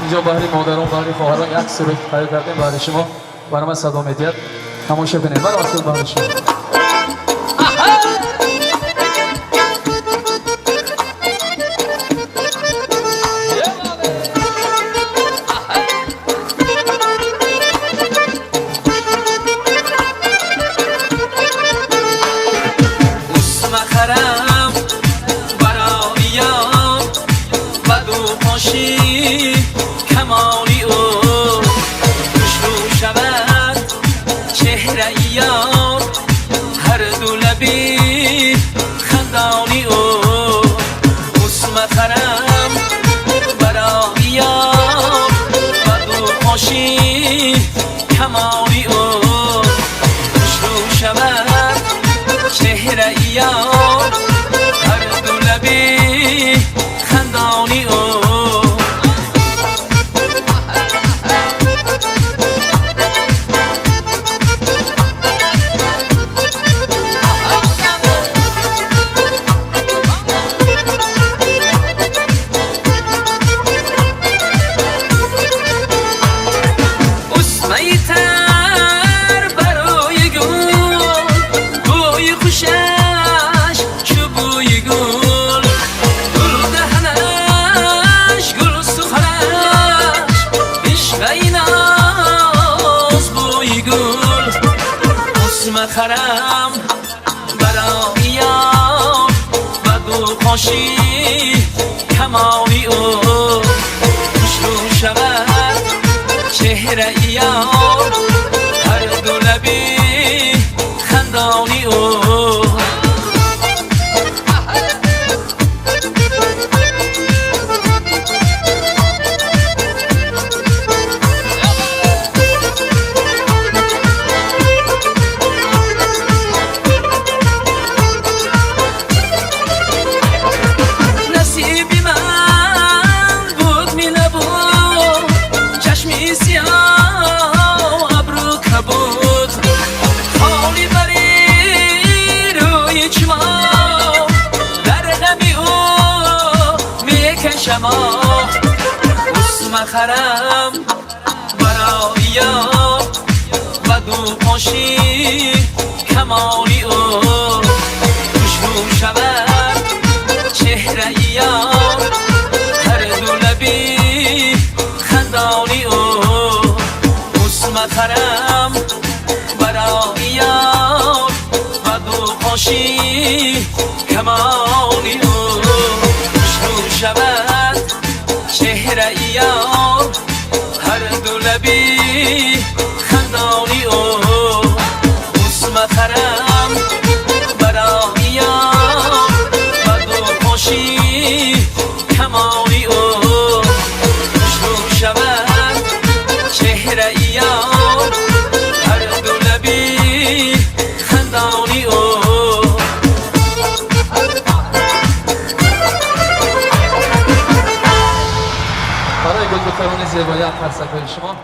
اینجا برای مادران برای خواهران یک سر تهیه کردیم برای شما. برای من صدا میدید تماشا کنید. برای اصل برای شما مخرم برایم و دو پاشی کمالی او خوشرو شود چهره یار هر دو لبی خندانی او مخرم برایم و دو پاشی کمالی او خوشرو شود چهره یار هر دو لبی خندانی او مخرم برایم و دو پاشی کمالی او خوشرو شود چهره یار هر دو لبی خندانی او مخرم برایم و دو پاشی کمالی او خوشرو شود چهره یار هر دو لبی خندانی او مخرم برایم و دو پاشی کمالی او خوشرو شود چهره یار هر دو لبی خندانی او مخرم برایم و دو پاشی کمالی او خوشرو شود چهره یار هر دو لبی خندانی او برای گل بخوران زیبایی از فلسفه شما